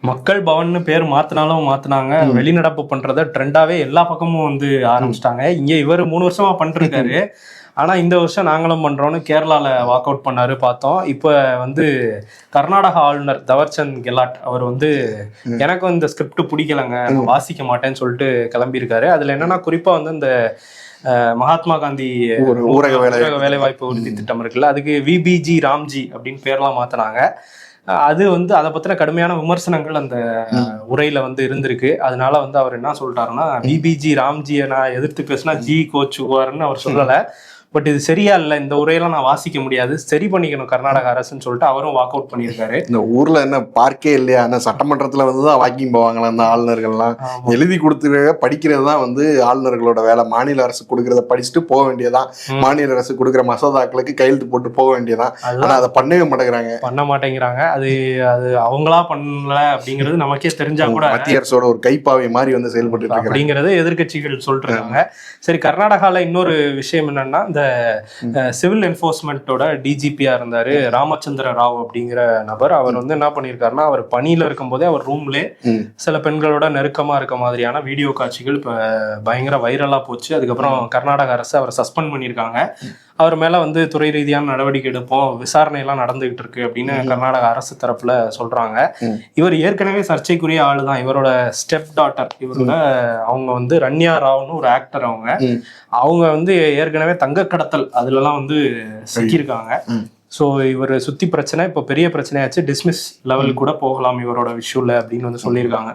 மக்கள் பவன்னு பேர் மாத்தினாலும் மாத்தினாங்க. வெளிநடப்பு பண்றத ட்ரெண்டாவே எல்லா பக்கமும் வந்து ஆரம்பிச்சிட்டாங்க. இங்க இவர் 3 வருஷமா பண்ணிருக்காரு. ஆனா இந்த வருஷம் நாங்களும் பண்றோம்னு கேரளால வாக் அவுட் பண்ணாரு பார்த்தோம். இப்ப வந்து கர்நாடக ஆளுநர் தவர்சந்த் கெலாட் அவர் வந்து எனக்கும் இந்த ஸ்கிரிப்ட் பிடிக்கலங்க, வாசிக்க மாட்டேன்னு சொல்லிட்டு கிளம்பியிருக்காரு. அதுல என்னன்னா குறிப்பா வந்து இந்த மகாத்மா காந்தி ஊரக வேலைவாய்ப்பு உறுதி திட்டம் இருக்குல்ல, அதுக்கு விபிஜி ராம்ஜி அப்படின்னு பேர்லாம் மாத்தினாங்க. அது வந்து அதை பத்தின கடுமையான விமர்சனங்கள் அந்த உரையில வந்து இருந்திருக்கு. அதனால வந்து அவர் என்ன சொல்லிட்டாருன்னா, பிபிஜி ராம்ஜியை நான் எதிர்த்து பேசினா ஜி கோச்சுவாருன்னு அவர் சொல்லலை. பட் இது சரியா இல்லை, இந்த உரையெல்லாம் நான் வாசிக்க முடியாது, சரி பண்ணிக்கணும் கர்நாடக அரசுன்னு சொல்லிட்டு அவரும் வாக் அவுட் பண்ணியிருக்காரு. இந்த ஊர்ல என்ன பார்க்கே இல்லையா? சட்டமன்றத்துல வந்துதான் வாக்கிங் போவாங்களா அந்த ஆளுநர்கள்லாம்? எழுதி கொடுத்து படிக்கிறது தான் வந்து ஆளுநர்களோட வேலை. மாநில அரசு கொடுக்கறத படிச்சுட்டு போக வேண்டியதான். மாநில அரசு கொடுக்குற மசோதாக்களுக்கு கையெழுத்து போட்டு போக வேண்டியதான். ஆனா அதை பண்ணவே மாட்டேங்கிறாங்க. அது அவங்களா பண்ணல அப்படிங்கிறது நமக்கே தெரிஞ்சா கூட மத்திய அரசோட ஒரு கைப்பாவை மாதிரி வந்து செயல்பட்டு அப்படிங்கறது எதிர்கட்சிகள் சொல்லிட்டு இருக்காங்க. சரி, கர்நாடகால இன்னொரு விஷயம் என்னன்னா, இந்த சிவில் என்ஃபோர்ஸ்மெண்ட்டோட டிஜிபியா இருந்தாரு ராமச்சந்திர ராவ் அப்படிங்கிற நபர். அவர் வந்து என்ன பண்ணியிருக்காருன்னா, அவர் பணியில இருக்கும் போதே அவர் ரூம்லே சில பெண்களோட நெருக்கமா இருக்க மாதிரியான வீடியோ காட்சிகள் இப்ப பயங்கர வைரலா போச்சு. அதுக்கப்புறம் கர்நாடக அரசு அவரை சஸ்பெண்ட் பண்ணியிருக்காங்க. அவர் மேல வந்து துறை ரீதியான நடவடிக்கை எடுப்போம், விசாரணை எல்லாம் நடந்துகிட்டு இருக்கு அப்படின்னு கர்நாடக அரசு தரப்புல சொல்றாங்க. இவர் ஏற்கனவே சர்ச்சைக்குரிய ஆளுதான். இவரோட ஸ்டெப் டாட்டர், இவரோட அவங்க வந்து ரன்யா ராவ்னு ஒரு ஆக்டர். அவங்க வந்து ஏற்கனவே தங்க கடத்தல் அதுலலாம் வந்து சிக்கியிருக்காங்க. ஸோ இவர் சுத்தி பிரச்சனை இப்போ பெரிய பிரச்சனையாச்சு, டிஸ்மிஸ் லெவல் கூட போகலாம் இவரோட விஷயம்ல அப்படின்னு வந்து சொல்லியிருக்காங்க.